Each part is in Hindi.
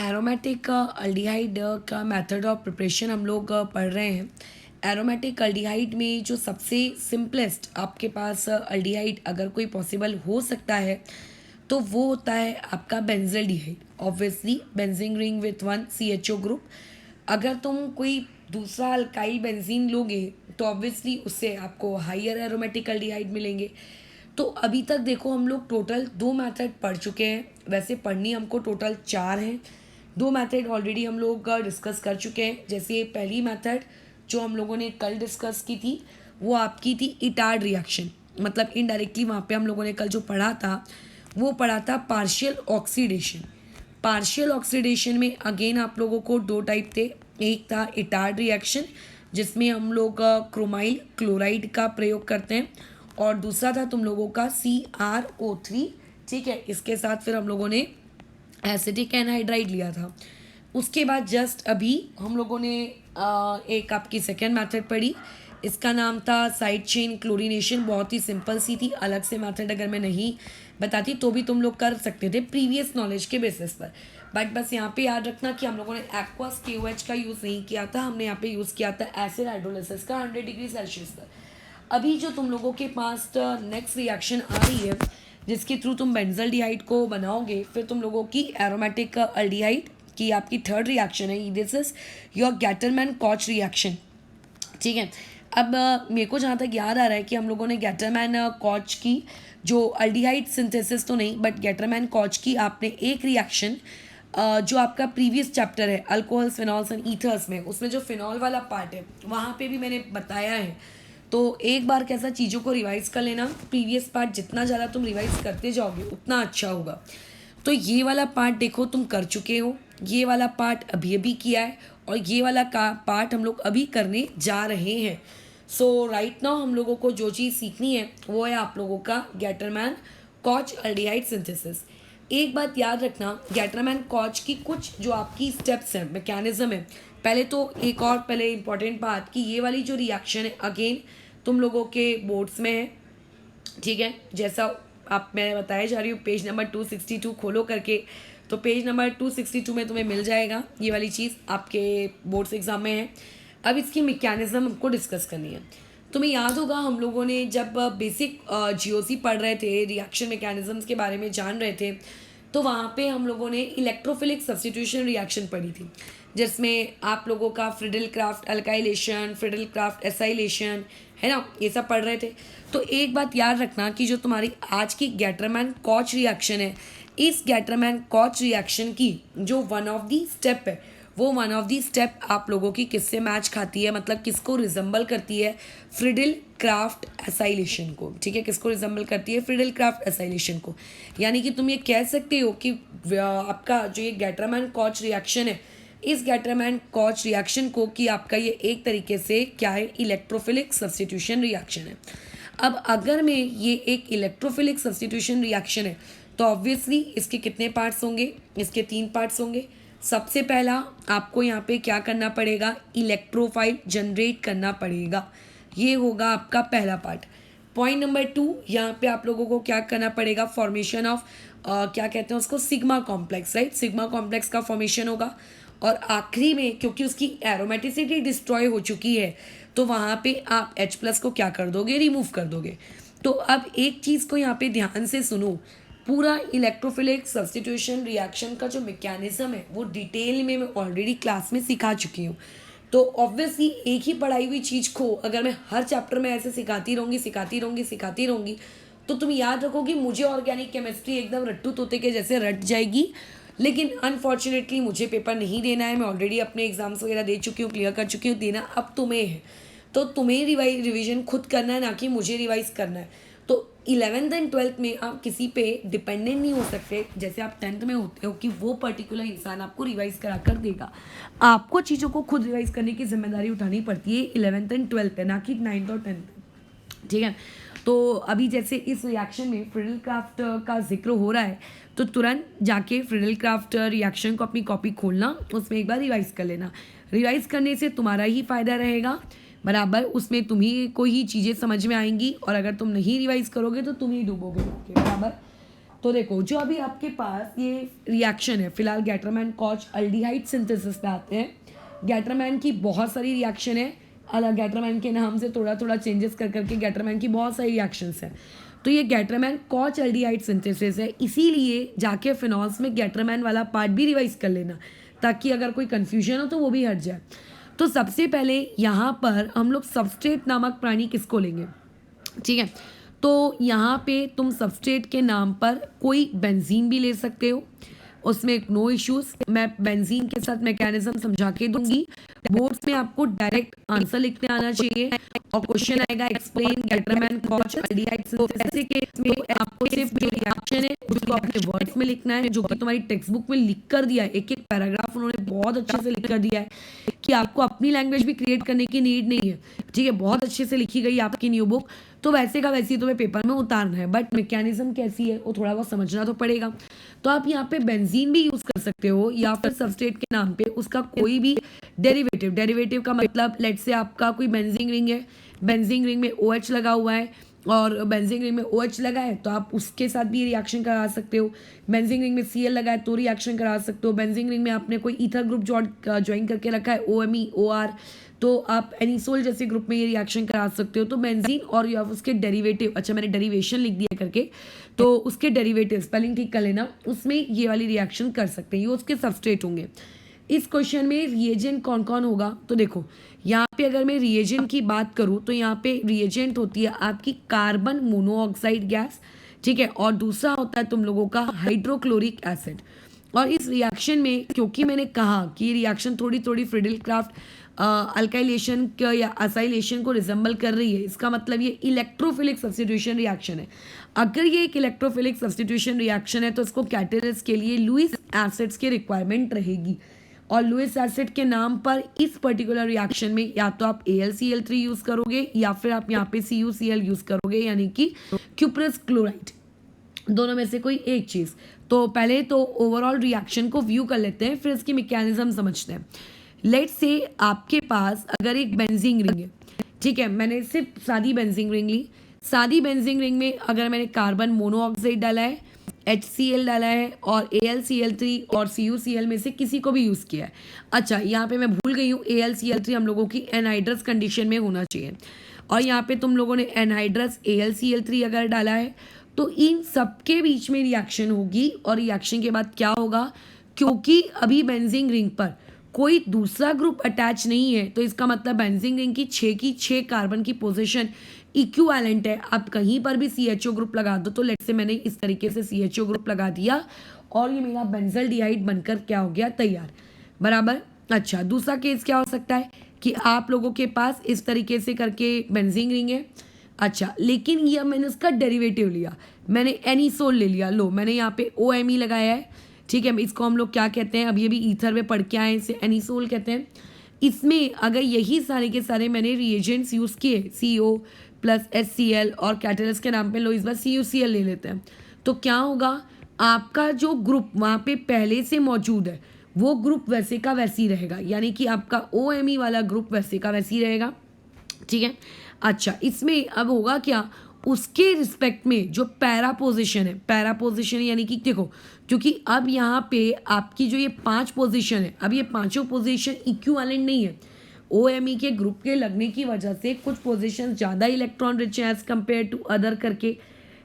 एरोमेटिक अल्डिहाइड का मेथड ऑफ प्रिपरेशन हम लोग पढ़ रहे हैं। एरोमेटिक अल्डिहाइड में जो सबसे सिंपलेस्ट आपके पास अल्डिहाइड अगर कोई पॉसिबल हो सकता है तो वो होता है आपका benzaldehyde. Obviously benzene ring with 1 CHO group. अगर तुम कोई दूसरा अल्काइल बेंजीन लोगे तो ऑब्वियसली उससे आपको हाइयर एरोमेटिक अल्डिहाइड मिलेंगे। तो अभी तक देखो हम लोग टोटल 2 मेथड पढ़ चुके हैं। वैसे पढ़नी हमको टोटल 4 हैं। 2 मेथड ऑलरेडी हम लोग डिस्कस कर चुके हैं। जैसे ये पहली मेथड जो हम लोगों ने कल डिस्कस की थी वो आपकी थी इटार्ड रिएक्शन। मतलब इनडायरेक्टली वहाँ पे हम लोगों ने कल जो पढ़ा था वो पढ़ा था पार्शियल ऑक्सीडेशन। पार्शियल ऑक्सीडेशन में अगेन आप लोगों को 2 टाइप थे। एक था इटार्ड रिएक्शन जिसमें हम लोग क्रोमाइल क्लोराइड का प्रयोग करते हैं, और दूसरा था तुम लोगों का CrO3। ठीक है, इसके साथ फिर हम लोगों ने एसिटिक एनहाइड्राइड लिया था। उसके बाद जस्ट अभी हम लोगों ने एक आपकी सेकेंड मेथड पढ़ी। इसका नाम था साइड चेन क्लोरीनेशन। बहुत ही सिंपल सी थी। अलग से मेथड अगर मैं नहीं बताती तो भी तुम लोग कर सकते थे प्रीवियस नॉलेज के बेसिस पर। बट बस यहाँ पे याद रखना कि हम लोगों ने एक्वास KOH का यूज़ नहीं किया था। हमने यहाँ पे यूज़ किया था एसिड हाइड्रोलिसिस का 100 डिग्री सेल्सियस पर। अभी जो तुम लोगों के पास नेक्स्ट रिएक्शन आ रही है जिसके थ्रू तुम बेंजल्डिहाइड को बनाओगे, फिर तुम लोगों की एरोमेटिक अल्डिहाइड की आपकी थर्ड रिएक्शन है। This is your Gattermann Koch reaction. ठीक है, अब मेरे को जहाँ तक याद आ रहा है कि हम लोगों ने गैटरमैन कॉच की जो अल्डिहाइड सिंथेसिस तो नहीं बट गैटरमैन कॉच की आपने एक रिएक्शन जो आपका प्रीवियस चैप्टर है अल्कोहल्स फिनॉल्स एंड ईथर्स में, उसमें जो फिनॉल वाला पार्ट है वहाँ पे भी मैंने बताया है। तो एक बार कैसा चीज़ों को रिवाइज कर लेना। प्रीवियस पार्ट जितना ज़्यादा तुम रिवाइज करते जाओगे उतना अच्छा होगा। तो ये वाला पार्ट देखो तुम कर चुके हो, ये वाला पार्ट अभी अभी किया है, और ये वाला पार्ट हम लोग अभी करने जा रहे हैं। सो राइट नाउ हम लोगों को जो चीज़ सीखनी है वो है आप लोगों का गैटरमैन कॉच अल्डिहाइड सिंथेसिस। एक बात याद रखना, गैटरमैन कॉच की कुछ जो आपकी स्टेप्स हैं, मैकेनिज्म है। पहले तो एक और पहले इंपॉर्टेंट बात कि ये वाली जो रिएक्शन है अगेन तुम लोगों के बोर्ड्स में है। ठीक है, जैसा आप मैं बताया जा रही हूँ पेज नंबर 262 खोलो करके, तो पेज नंबर 262 में तुम्हें मिल जाएगा ये वाली चीज़। आपके बोर्ड्स एग्जाम में है। अब इसकी मैकेनिज्म हमको डिस्कस करनी है। तुम्हें याद होगा हम लोगों ने जब बेसिक GOC पढ़ रहे थे, रिएक्शन मैकेनिज्म्स के बारे में जान रहे थे, तो वहाँ पे हम लोगों ने इलेक्ट्रोफिलिक सब्स्टिट्यूशन रिएक्शन पढ़ी थी जिसमें आप लोगों का Friedel Crafts alkylation, Friedel Crafts acylation है ना, ये सब पढ़ रहे थे। तो एक बात याद रखना कि जो तुम्हारी आज की गैटरमैन कॉच रिएक्शन है, इस गैटरमैन कॉच रिएक्शन की जो वन ऑफ दी स्टेप है वो वन ऑफ दी स्टेप आप लोगों की किससे मैच खाती है, मतलब किसको रिजेंबल करती है, फ्रिडल क्राफ्ट एसाइलेशन को। ठीक है, किसको रिजेंबल करती है, फ्रिडल क्राफ्ट एसाइलेशन को। यानी कि तुम ये कह सकते हो कि आपका जो ये गैटरमैन कॉच रिएक्शन है, इस गैटरमैन कॉच रिएक्शन को कि आपका ये एक तरीके से क्या है, इलेक्ट्रोफिलिक सब्स्टिट्यूशन रिएक्शन है। अब अगर मैं ये एक इलेक्ट्रोफिलिक सब्स्टिट्यूशन रिएक्शन है तो ऑब्वियसली इसके कितने पार्ट्स होंगे, इसके 3 पार्ट्स होंगे। सबसे पहला आपको यहाँ पे क्या करना पड़ेगा, इलेक्ट्रोफाइल जनरेट करना पड़ेगा। ये होगा आपका पहला पार्ट। पॉइंट नंबर 2, यहाँ पे आप लोगों को क्या करना पड़ेगा, फॉर्मेशन ऑफ क्या कहते हैं उसको, sigma complex. Right, sigma complex का फॉर्मेशन होगा। और आखिरी में क्योंकि उसकी एरोमेटिसिटी डिस्ट्रॉय हो चुकी है तो वहाँ पे आप H+ को क्या कर दोगे, रिमूव कर दोगे। तो अब एक चीज़ को यहाँ पे ध्यान से सुनो, पूरा इलेक्ट्रोफिलिक सब्स्टिट्यूशन रिएक्शन का जो मैकेनिज्म है वो डिटेल में मैं ऑलरेडी क्लास में सिखा चुकी हूँ। तो ऑब्वियसली एक ही पढ़ाई हुई चीज़ को अगर मैं हर चैप्टर में ऐसे सिखाती रहूँगी तो तुम याद रखोगी मुझे ऑर्गेनिक केमिस्ट्री एकदम रट्टू तोते के जैसे रट जाएगी। लेकिन अनफॉर्चुनेटली मुझे पेपर नहीं देना है। मैं ऑलरेडी अपने एग्जाम्स वगैरह दे चुकी हूँ, क्लियर कर चुकी हूँ। देना अब तुम्हें है, तो तुम्हें रिवीजन खुद करना है, ना कि मुझे रिवाइज करना है। तो 11th एंड 12th में आप किसी पे डिपेंडेंट नहीं हो सकते जैसे आप 10th में होते हो कि वो पर्टिकुलर इंसान आपको रिवाइज करा कर देगा। आपको चीज़ों को खुद रिवाइज करने की जिम्मेदारी उठानी पड़ती है 11th एंड 12th पे, ना कि 9th और 10th। ठीक है, तो अभी जैसे इस रिएक्शन में फ्रिडल क्राफ्ट का जिक्र हो रहा है तो तुरंत जाके फ्रिडल क्राफ्ट रिएक्शन को अपनी कॉपी खोलना, उसमें एक बार रिवाइज कर लेना। रिवाइज करने से तुम्हारा ही फ़ायदा रहेगा बराबर, उसमें तुम्ही को ही चीज़ें समझ में आएंगी, और अगर तुम नहीं रिवाइज करोगे तो तुम ही डूबोगे बराबर। तो देखो जो अभी आपके पास ये रिएक्शन है, फिलहाल गैटरमैन कॉच अल्डिहाइड सिंथेसिस पे आते हैं। गैटरमैन की बहुत सारी रिएक्शन है, अलग गैटरमैन के नाम से थोड़ा थोड़ा चेंजेस कर करके गैटरमैन की बहुत सारी रिएक्शंस हैं। तो ये गैटरमैन कॉच अल्डिहाइड सिंथेसिस है, इसीलिए जाके फिनॉल्स में गैटरमैन वाला पार्ट भी रिवाइज कर लेना, ताकि अगर कोई कन्फ्यूजन हो तो वो भी हट जाए। तो सबसे पहले यहाँ पर हम लोग सबस्ट्रेट नामक प्राणी किसको लेंगे, ठीक है। तो यहाँ पे तुम सबस्ट्रेट के नाम पर कोई बेंजीन भी ले सकते हो, उसमें नो इश्यूज। मैं बेंजीन के साथ मैकेनिज्म समझा के दूंगी। बोर्ड्स में आपको डायरेक्ट आंसर लिखते आना चाहिए और क्वेश्चन आएगा एक्सप्लेन गैटरमैन कॉच अल्डिहाइड सिंथेसिस के में आपको सिर्फ जो रिएक्शन है उसको अपने वर्ड्स में लिखना है, जो कि तुम्हारी टेक्स्ट बुक में लिख कर दिया है। एक एक पैराग्राफ उन्होंने बहुत अच्छे से लिख कर दिया है कि आपको अपनी लैंग्वेज भी क्रिएट करने की नीड नहीं है, ठीक है। बहुत अच्छे से लिखी गई आपकी न्यू बुक, तो वैसे का वैसे ही तुम्हें पेपर में उतारना है, बट मैकेनिज्म कैसी है वो थोड़ा बहुत समझना तो पड़ेगा। तो आप यहाँ पे बेंजीन भी यूज कर सकते हो या फिर सबस्ट्रेट के नाम पे उसका कोई भी डेरिवेटिव। डेरिवेटिव का मतलब लेट से आपका कोई बेंजीन रिंग है, बेंजीन रिंग में OH लगा हुआ है और बेंजीन रिंग में OH लगा है तो आप उसके साथ भी रिएक्शन करा सकते हो। बेंजीन रिंग में Cl लगा है तो रिएक्शन करा सकते हो। बेंजीन रिंग में आपने कोई ईथर ग्रुप ज्वाइन करके रखा है OMe OR, तो आप एनिसोल जैसे ग्रुप में ये रिएक्शन करा सकते हो। तो बेंजीन और या उसके डेरिवेटिव, अच्छा मैंने डेरिवेशन लिख दिया करके, तो उसके डेरिवेटिव स्पेलिंग ठीक कर लेना, उसमें ये वाली रिएक्शन कर सकते हैं, ये उसके सबस्ट्रेट होंगे। इस क्वेश्चन में रिएजेंट कौन कौन होगा, तो देखो यहाँ पे अगर मैं रिएजेंट की बात करूँ तो यहाँ पे रिएजेंट होती है आपकी कार्बन मोनोऑक्साइड गैस, ठीक है, और दूसरा होता है तुम लोगों का हाइड्रोक्लोरिक एसिड। और इस रिएक्शन में क्योंकि मैंने कहा कि ये रिएक्शन थोड़ी थोड़ी फ्रिडल-क्राफ्ट अल्काइलेशन या असाइलेशन को रिजेंबल कर रही है, इसका मतलब ये इलेक्ट्रोफिलिक सब्स्टिट्यूशन रिएक्शन है। अगर ये एक इलेक्ट्रोफिलिक सब्स्टिट्यूशन रिएक्शन है तो इसको कैटेलिस्ट के लिए लुईस एसिड्स की रिक्वायरमेंट रहेगी, और लुईस एसिड के नाम पर इस पर्टिकुलर रिएक्शन में या तो आप AlCl3 यूज करोगे या फिर आप यहाँ पे CuCl यूज करोगे, यानी कि क्यूप्रस क्लोराइड, दोनों में से कोई एक चीज। तो पहले तो ओवरऑल रिएक्शन को व्यू कर लेते हैं, फिर इसकी मैकेनिज्म समझते हैं। लेट्स से आपके पास अगर एक बेंजीन रिंग है, ठीक है, मैंने सिर्फ सादी बेंजीन रिंग ली। सादी बेंजीन रिंग में अगर मैंने कार्बन मोनोऑक्साइड डाला है, HCl डाला है और AlCl3 और CuCl में से किसी को भी यूज़ किया है। अच्छा यहाँ पे मैं भूल गई हूँ, AlCl3 हम लोगों की एनहाइड्रस कंडीशन में होना चाहिए, और यहाँ पे तुम लोगों ने एनहाइड्रस AlCl3 अगर डाला है तो इन सबके बीच में रिएक्शन होगी। और रिएक्शन के बाद क्या होगा, क्योंकि अभी बेंजीन रिंग पर कोई दूसरा ग्रुप अटैच नहीं है तो इसका मतलब बेंजीन रिंग की 6 कार्बन की पोजीशन इक्विवेलेंट है। आप कहीं पर भी CHO ग्रुप लगा दो, तो लेट से मैंने इस तरीके से CHO ग्रुप लगा दिया और ये मेरा बेंजल्डिहाइड बनकर क्या हो गया, तैयार, बराबर। अच्छा दूसरा केस क्या हो सकता है कि आप लोगों के पास इस तरीके से करके बेंजीन रिंग है, अच्छा लेकिन ये मैंने उसका डेरिवेटिव लिया, मैंने एनिसोल ले लिया। लो मैंने यहाँ पे OMe लगाया है, ठीक है, इसको हम लोग क्या कहते हैं, अब ये भी ईथर में पढ़ के आए, इसे एनिसोल कहते हैं। इसमें अगर यही सारे के सारे मैंने रिएजेंट्स यूज़ किए CO प्लस HCl और कैटलिस्ट के नाम पे लो इस बार CuCl ले लेते हैं, तो क्या होगा, आपका जो ग्रुप वहाँ पे पहले से मौजूद है वो ग्रुप वैसे का वैसे ही रहेगा, यानी कि आपका OMe वाला ग्रुप वैसे का वैसे ही रहेगा, ठीक है। अच्छा इसमें अब होगा क्या, उसके रिस्पेक्ट में जो पैरा पोजीशन है, पैरा पोजीशन यानी कि देखो क्योंकि अब यहाँ पे आपकी जो ये 5 पोजीशन है, अब ये पांचों पोजीशन इक्विवेलेंट नहीं है। OMe के ग्रुप के लगने की वजह से कुछ पोजीशन ज़्यादा इलेक्ट्रॉन रिच है एज कम्पेयर टू अदर करके,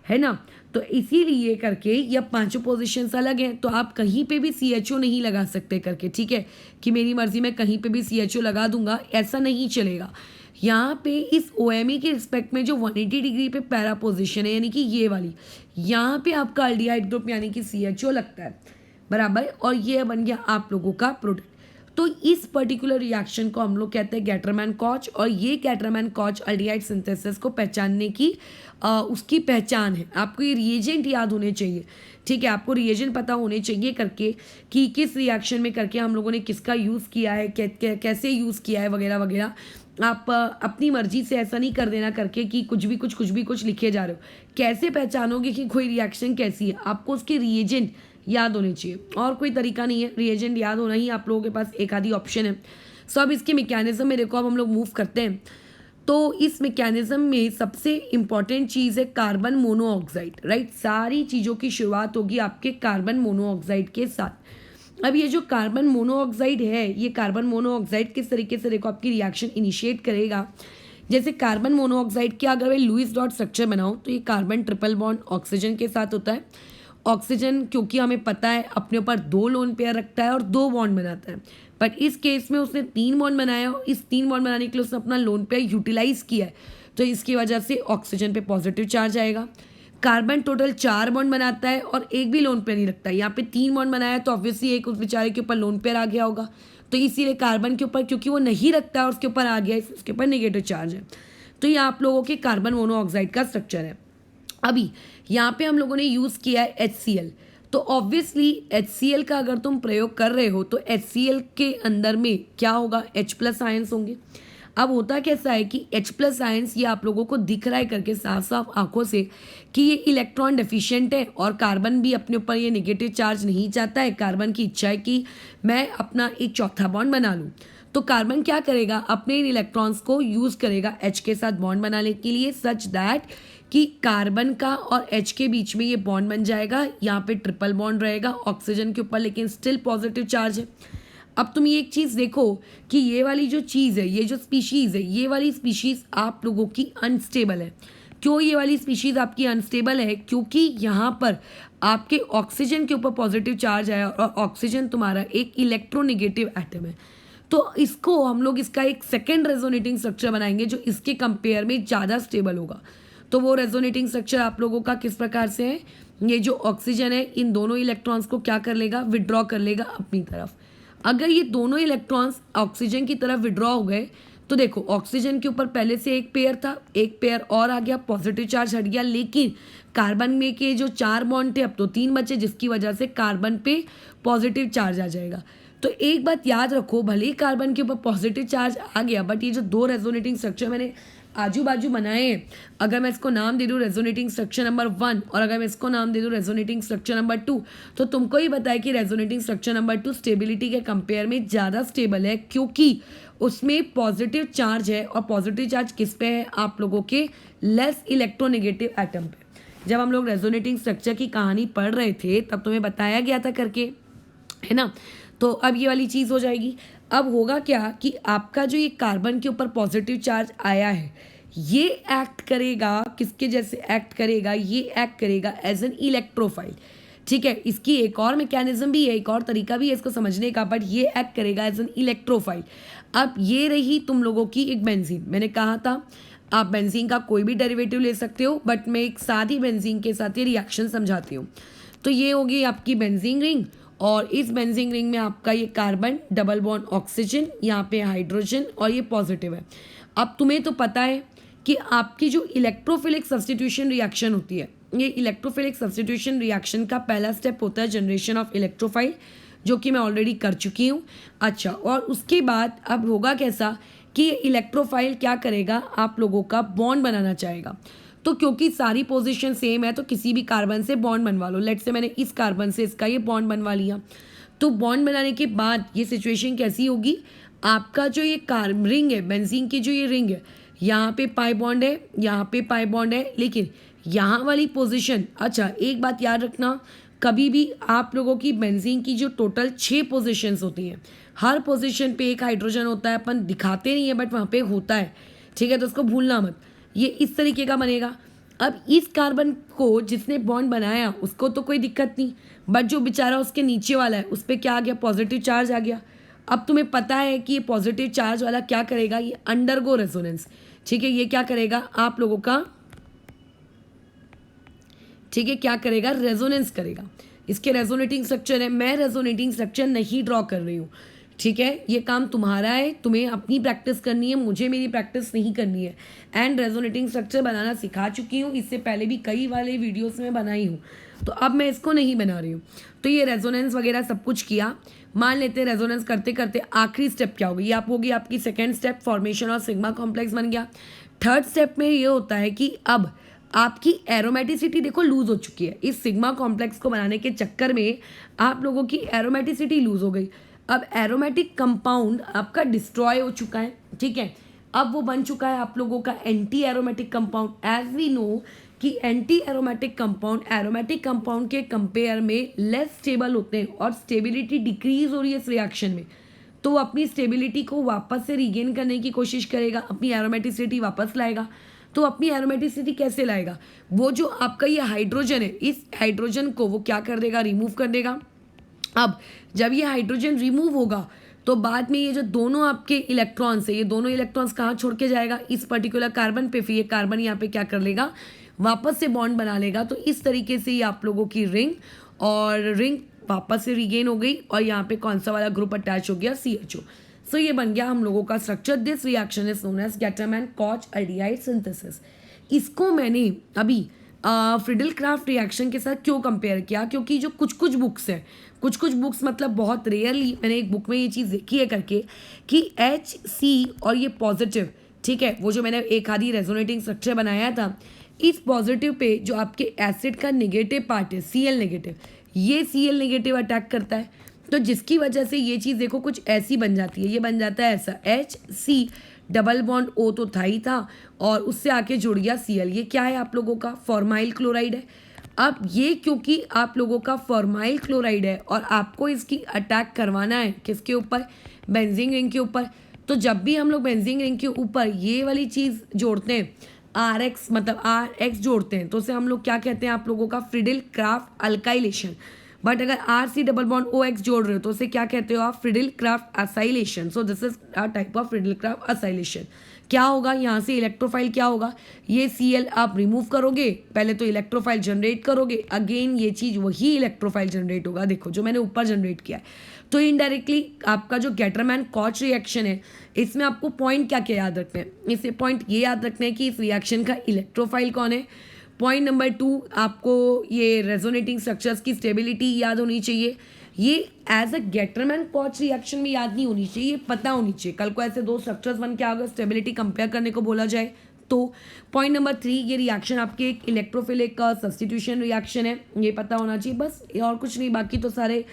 है ना, तो इसीलिए करके ये पांचों पोजीशंस अलग हैं। तो आप कहीं पे भी CHO नहीं लगा सकते करके, ठीक है, कि मेरी मर्जी में कहीं पे भी CHO लगा दूंगा, ऐसा नहीं चलेगा। यहाँ पे इस OMe के रिस्पेक्ट में जो 180 डिग्री पे पैरा पोजीशन है, यानी कि ये वाली, यहाँ पे आपका अल्डिहाइड ग्रुप यानी कि CHO लगता है, बराबर, और ये बन गया आप लोगों का प्रोडक्ट। तो इस पर्टिकुलर रिएक्शन को हम लोग कहते हैं गैटरमैन कॉच, और ये गैटरमैन कॉच अल्डिहाइड सिंथेसिस को पहचानने की उसकी पहचान है। आपको ये रिएजेंट याद होने चाहिए, ठीक है, आपको रिएजेंट पता होने चाहिए करके कि किस रिएक्शन में करके हम लोगों ने किसका यूज़ किया है, कैसे यूज़ किया है वगैरह वगैरह। आप अपनी मर्जी से ऐसा नहीं कर देना करके कि कुछ भी कुछ लिखे जा रहे हो। कैसे पहचानोगे कि कोई रिएक्शन कैसी है, आपको उसके रिएजेंट याद होने चाहिए, और कोई तरीका नहीं है, रिएजेंट याद होना ही आप लोगों के पास एक आधी ऑप्शन है। सो अब इसके मैकेनिज्म में देखो, अब हम लोग मूव करते हैं। तो इस मैकेनिज्म में सबसे इम्पॉर्टेंट चीज़ है कार्बन मोनोऑक्साइड, राइट। सारी चीज़ों की शुरुआत होगी आपके कार्बन मोनोऑक्साइड के साथ। अब ये जो कार्बन मोनोऑक्साइड है, ये कार्बन मोनोऑक्साइड किस तरीके से देखो आपकी रिएक्शन इनिशिएट करेगा। जैसे कार्बन मोनोऑक्साइड के अगर मैं लुईस डॉट स्ट्रक्चर बनाऊँ तो ये कार्बन ट्रिपल बॉन्ड ऑक्सीजन के साथ होता है। ऑक्सीजन क्योंकि हमें पता है अपने ऊपर 2 लोन पेयर रखता है और 2 बॉन्ड बनाता है, बट इस केस में उसने 3 बॉन्ड बनाया और इस 3 बॉन्ड बनाने के लिए उसने अपना लोन पेयर यूटिलाइज किया है, तो इसकी वजह से ऑक्सीजन पे पॉजिटिव चार्ज आएगा। कार्बन टोटल 4 बॉन्ड बनाता है और एक भी लोन पेयर नहीं रखता है। यहाँ पे 3 बॉन्ड बनाया तो ऑब्वियसली एक उस बेचारे के ऊपर लोन पेयर आ गया होगा, तो इसीलिए कार्बन के ऊपर क्योंकि वो नहीं रखता है और उसके ऊपर आ गया, उसके ऊपर नेगेटिव चार्ज है। तो ये आप लोगों के कार्बन मोनोऑक्साइड का स्ट्रक्चर है। अभी यहाँ पे हम लोगों ने यूज़ किया है HCl, तो ऑब्वियसली HCl का अगर तुम प्रयोग कर रहे हो तो HCl के अंदर में क्या होगा, H+ आयंस होंगे। अब होता कैसा है कि H+ आयंस ये आप लोगों को दिख रहा है करके साफ साफ आंखों से कि ये इलेक्ट्रॉन डेफिशिएंट है और कार्बन भी अपने ऊपर ये नेगेटिव चार्ज नहीं चाहता है। कार्बन की इच्छा है कि मैं अपना एक चौथा बॉन्ड बना लूँ, तो कार्बन क्या करेगा, अपने इन इलेक्ट्रॉन्स को यूज़ करेगा H के साथ बॉन्ड बनाने के लिए, सच दैट कि कार्बन का और H के बीच में ये बॉन्ड बन जाएगा। यहाँ पे ट्रिपल बॉन्ड रहेगा ऑक्सीजन के ऊपर, लेकिन स्टिल पॉजिटिव चार्ज है। अब तुम ये एक चीज़ देखो कि ये वाली जो चीज़ है, ये जो स्पीशीज़ है, ये वाली स्पीशीज़ आप लोगों की अनस्टेबल है। क्यों ये वाली स्पीशीज़ आपकी अनस्टेबल है, क्योंकि यहाँ पर आपके ऑक्सीजन के ऊपर पॉजिटिव चार्ज आया और ऑक्सीजन तुम्हारा एक इलेक्ट्रोनेगेटिव एटम है। तो इसको हम लोग इसका एक सेकेंड रेजोनेटिंग स्ट्रक्चर बनाएंगे जो इसके कंपेयर में ज़्यादा स्टेबल होगा। तो वो रेजोनेटिंग स्ट्रक्चर आप लोगों का किस प्रकार से है, ये जो ऑक्सीजन है इन दोनों इलेक्ट्रॉन्स को क्या कर लेगा, विड्रॉ कर लेगा अपनी तरफ। अगर ये दोनों इलेक्ट्रॉन्स ऑक्सीजन की तरफ विड्रॉ हो गए तो देखो ऑक्सीजन के ऊपर पहले से एक पेयर था, एक पेयर और आ गया, पॉजिटिव चार्ज हट गया, लेकिन कार्बन में के जो 4 बॉन्ड थे अब तो 3 बचे, जिसकी वजह से कार्बन पे पॉजिटिव चार्ज आ जाएगा। तो एक बात याद रखो, भले ही कार्बन के ऊपर पॉजिटिव चार्ज आ गया, बट ये जो 2 रेजोनेटिंग स्ट्रक्चर मैंने आजू बाजू बनाए हैं, अगर मैं इसको नाम दे दूँ रेजोनेटिंग स्ट्रक्चर नंबर 1 और अगर मैं इसको नाम दे दूँ रेजोनेटिंग स्ट्रक्चर नंबर 2, तो तुमको ही बताया कि रेजोनेटिंग स्ट्रक्चर नंबर 2 स्टेबिलिटी के कंपेयर में ज़्यादा स्टेबल है, क्योंकि उसमें पॉजिटिव चार्ज है। और पॉजिटिव चार्ज किस पे है, आप लोगों के लेस इलेक्ट्रोनेगेटिव एटम पे। जब हम लोग रेजोनेटिंग स्ट्रक्चर की कहानी पढ़ रहे थे तब तुम्हें बताया गया था करके, है ना। तो अब ये वाली चीज़ हो जाएगी। अब होगा क्या कि आपका जो ये कार्बन के ऊपर पॉजिटिव चार्ज आया है, ये एक्ट करेगा किसके जैसे एक्ट करेगा, ये एक्ट करेगा एज एन इलेक्ट्रोफाइल। ठीक है, इसकी एक और मैकेनिज्म भी है, एक और तरीका भी है इसको समझने का, बट ये एक्ट करेगा एज एन इलेक्ट्रोफाइल। अब ये रही तुम लोगों की एक बेंजीन। मैंने कहा था आप बेंजीन का कोई भी डेरिवेटिव ले सकते हो, बट मैं एक साथ ही बेंजीन के साथ ये रिएक्शन समझाती हूँ। तो ये होगी आपकी बेंजीन रिंग और इस बेंजीन रिंग में आपका ये कार्बन, डबल बॉन्ड ऑक्सीजन, यहाँ पे हाइड्रोजन और ये पॉजिटिव है। अब तुम्हें तो पता है कि आपकी जो इलेक्ट्रोफिलिक सब्स्टिट्यूशन रिएक्शन होती है, ये इलेक्ट्रोफिलिक सब्स्टिट्यूशन रिएक्शन का पहला स्टेप होता है जनरेशन ऑफ इलेक्ट्रोफाइल, जो कि मैं ऑलरेडी कर चुकी हूँ। अच्छा, और उसके बाद अब होगा कैसा कि इलेक्ट्रोफाइल क्या करेगा, आप लोगों का बॉन्ड बनाना चाहेगा। तो क्योंकि सारी पोजीशन सेम है तो किसी भी कार्बन से बॉन्ड बनवा लो। लेट्स से मैंने इस कार्बन से इसका ये बॉन्ड बनवा लिया, तो बॉन्ड बनाने के बाद ये सिचुएशन कैसी होगी, आपका जो ये रिंग है, बेंजीन की जो ये रिंग है, यहाँ पे पाई बॉन्ड है, यहाँ पे पाई बॉन्ड है, लेकिन यहाँ वाली पोजीशन, अच्छा एक बात याद रखना, कभी भी आप लोगों की बेंजीन की जो टोटल 6 पोजीशंस होती हैं, हर पोजीशन पे एक हाइड्रोजन होता है, अपन दिखाते नहीं है बट वहाँ पे होता है। ठीक है, तो उसको भूलना मत, ये इस तरीके का बनेगा। अब इस कार्बन को जिसने बॉन्ड बनाया उसको तो कोई दिक्कत नहीं, बट जो बेचारा उसके नीचे वाला है उस पर क्या आ गया, पॉजिटिव चार्ज आ गया। अब तुम्हें पता है कि ये पॉजिटिव चार्ज वाला क्या करेगा, ये अंडरगो रेजोनेंस। ठीक है, ये क्या करेगा आप लोगों का, ठीक है, क्या करेगा, रेजोनेंस करेगा। इसके रेजोनेटिंग स्ट्रक्चर है, मैं रेजोनेटिंग स्ट्रक्चर नहीं ड्रॉ कर रही हूँ। ठीक है, ये काम तुम्हारा है, तुम्हें अपनी प्रैक्टिस करनी है, मुझे मेरी प्रैक्टिस नहीं करनी है। एंड रेजोनेटिंग स्ट्रक्चर बनाना सिखा चुकी हूँ, इससे पहले भी कई वाले वीडियोस में बनाई हूँ, तो अब मैं इसको नहीं बना रही हूँ। तो ये रेजोनेंस वगैरह सब कुछ किया, मान लेते हैं रेजोनेंस करते करते आखिरी स्टेप क्या होगी, ये आप होगी आपकी सेकेंड स्टेप, फॉर्मेशन और सिग्मा कॉम्प्लेक्स बन गया। थर्ड स्टेप में ये होता है कि अब आपकी एरोमेटिसिटी देखो लूज हो चुकी है, इस सिग्मा कॉम्प्लेक्स को बनाने के चक्कर में आप लोगों की एरोमेटिसिटी लूज हो गई। अब एरोमेटिक कंपाउंड आपका डिस्ट्रॉय हो चुका है। ठीक है, अब वो बन चुका है आप लोगों का anti aromatic compound. As we know कि anti aromatic compound aromatic compound के कंपेयर में लेस स्टेबल होते हैं और स्टेबिलिटी डिक्रीज हो रही है इस रिएक्शन में, तो वो अपनी स्टेबिलिटी को वापस से रिगेन करने की कोशिश करेगा, अपनी एरोमेटिसिटी वापस लाएगा। तो अपनी एरोमेटिसिटी कैसे लाएगा? वो जो आपका ये हाइड्रोजन है, इस हाइड्रोजन को वो क्या कर देगा? रिमूव कर देगा। अब जब ये हाइड्रोजन रिमूव होगा तो बाद में ये जो दोनों आपके इलेक्ट्रॉन्स है, ये दोनों इलेक्ट्रॉन्स कहाँ छोड़ के जाएगा? इस पर्टिकुलर कार्बन पे। फिर ये कार्बन यहाँ पे क्या कर लेगा? वापस से बॉन्ड बना लेगा। तो इस तरीके से ये आप लोगों की रिंग वापस से रिगेन हो गई और यहाँ पे कौन सा वाला ग्रुप अटैच हो गया? CHO। सो ये बन गया हम लोगों का structure. This reaction is known as Gattermann Koch aldehyde synthesis. इसको मैंने अभी फ्रिडल क्राफ्ट रिएक्शन के साथ क्यों कंपेयर किया? क्योंकि जो कुछ कुछ बुक्स हैं, कुछ बुक्स मतलब बहुत रेयरली मैंने एक बुक में ये चीज़ देखी है करके कि HC और ये पॉजिटिव, ठीक है, वो जो मैंने एक आधी रेजोनेटिंग स्ट्रक्चर बनाया था, इस पॉजिटिव पे जो आपके एसिड का नेगेटिव पार्ट है Cl नेगेटिव, ये Cl नेगेटिव अटैक करता है। तो जिसकी वजह से ये चीज़ देखो कुछ ऐसी बन जाती है, ये बन जाता है ऐसा HC डबल बॉन्ड O तो था ही था और उससे आके जुड़ गया Cl। ये क्या है आप लोगों का? फॉर्माइल क्लोराइड है। अब ये क्योंकि आप लोगों का फॉर्माइल क्लोराइड है और आपको इसकी अटैक करवाना है किसके ऊपर? बेंजीन रिंग के ऊपर। तो जब भी हम लोग बेंजीन रिंग के ऊपर ये वाली चीज़ जोड़ते हैं, RX मतलब RX जोड़ते हैं, तो उसे हम लोग क्या कहते हैं आप लोगों का? Friedel Crafts alkylation. बट अगर RC डबल बॉन्ड OX जोड़ रहे हो तो उसे क्या कहते हो आप? Friedel Crafts acylation. So this is a type of Friedel Crafts acylation. क्या होगा यहाँ से? इलेक्ट्रोफाइल क्या होगा? ये Cl आप रिमूव करोगे, पहले तो इलेक्ट्रोफाइल जनरेट करोगे, अगेन ये चीज़ वही इलेक्ट्रोफाइल जनरेट होगा, देखो जो मैंने ऊपर जनरेट किया है। तो इनडायरेक्टली आपका जो गैटरमैन कॉच रिएक्शन है, इसमें आपको पॉइंट क्या क्या याद रखना है? इसे पॉइंट ये याद रखना है कि इस रिएक्शन का इलेक्ट्रोफाइल कौन है। पॉइंट नंबर 2, आपको ये रेजोनेटिंग स्ट्रक्चर्स की स्टेबिलिटी याद होनी चाहिए। ये as a Gattermann Koch reaction में याद नहीं होनी चाहिए, ये पता होनी चाहिए। कल को ऐसे दो स्ट्रक्चर्स बन के अगर स्टेबिलिटी कंपेयर करने को बोला जाए तो। पॉइंट नंबर 3, ये रिएक्शन आपके एक इलेक्ट्रोफिलिक का सब्स्टिट्यूशन रिएक्शन है, ये पता होना चाहिए बस, और कुछ नहीं। बाकी तो सारे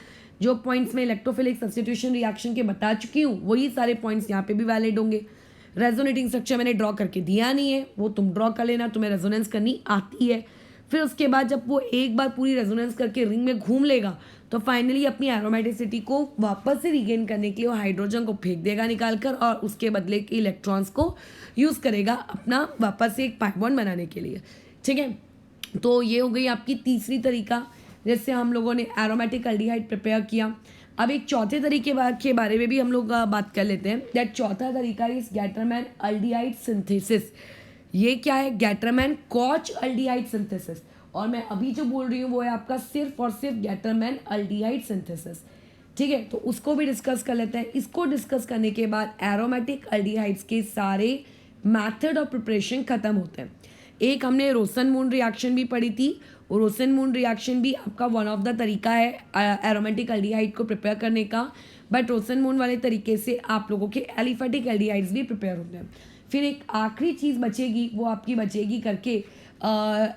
जो पॉइंट्स में इलेक्ट्रोफिलिक सब्स्टिट्यूशन रिएक्शन के बता चुकी हूँ वही सारे पॉइंट्स यहाँ पे भी वैलिड होंगे। रेजोनेटिंग स्ट्रक्चर मैंने ड्रॉ करके दिया नहीं है, वो तुम ड्रॉ कर लेना, तुम्हें रेजोनेंस करनी आती है। फिर उसके बाद जब वो एक बार पूरी रेजोनेंस करके रिंग में घूम लेगा तो फाइनली अपनी एरोमेटिसिटी को वापस से रिगेन करने के लिए वो हाइड्रोजन को फेंक देगा निकाल कर और उसके बदले के इलेक्ट्रॉन्स को यूज़ करेगा अपना वापस से एक पाई बॉन्ड बनाने के लिए, ठीक है। तो ये हो गई आपकी तीसरी तरीका जिससे हम लोगों ने एरोमेटिक एल्डिहाइड प्रिपेयर किया। अब एक चौथे तरीके के बारे में भी हम लोग बात कर लेते हैं। दैट चौथा तरीका इज गैटरमैन एल्डिहाइड सिंथेसिस। ये क्या है? Gattermann Koch aldehyde synthesis. और मैं अभी जो बोल रही हूँ वो है आपका सिर्फ और सिर्फ गैटरमैन एल्डिहाइड सिंथेसिस, ठीक है। तो उसको भी डिस्कस कर लेते हैं। इसको डिस्कस करने के बाद एरोमेटिक एल्डिहाइड्स के सारे मैथड ऑफ प्रिपरेशन खत्म होते हैं। एक हमने रोसन मून रिएक्शन भी पढ़ी थी, और रोसन मून रिएक्शन भी आपका वन ऑफ द तरीका है एरोमेटिक एल्डिहाइड को प्रिपेयर करने का। बट रोसन मून वाले तरीके से आप लोगों के एलिफेटिक एल्डिहाइड्स भी प्रिपेयर होते हैं। फिर एक आखिरी चीज़ बचेगी, वो आपकी बचेगी करके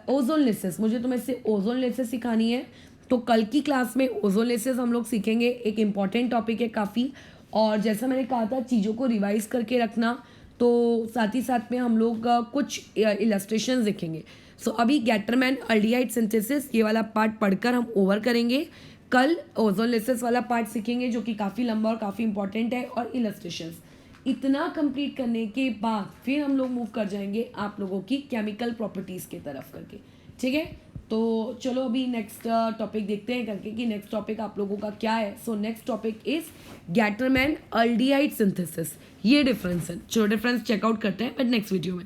ओजोनलिसिस। मुझे तुम्हें से ओजोनलिसिस सिखानी है, तो कल की क्लास में ओजोनलिसिस हम लोग सीखेंगे। एक इम्पॉर्टेंट टॉपिक है काफ़ी, और जैसा मैंने कहा था चीज़ों को रिवाइज करके रखना, तो साथ ही साथ में हम लोग कुछ इलस्ट्रेशन देखेंगे। सो अभी गैटरमैन एल्डिहाइड सिंथेसिस ये वाला पार्ट पढ़कर हम ओवर करेंगे। कल ओजोनलिसिस वाला पार्ट सीखेंगे जो कि काफ़ी लंबा और काफ़ी इंपॉर्टेंट है, और इलस्ट्रेशंस। इतना कंप्लीट करने के बाद फिर हम लोग मूव कर जाएंगे आप लोगों की केमिकल प्रॉपर्टीज़ की तरफ करके, ठीक है। तो चलो अभी नेक्स्ट टॉपिक देखते हैं करके कि नेक्स्ट टॉपिक आप लोगों का क्या है। So next topic is Gattermann aldehyde synthesis. ये डिफरेंस है, चलो डिफरेंस चेकआउट करते हैं बट नेक्स्ट वीडियो में।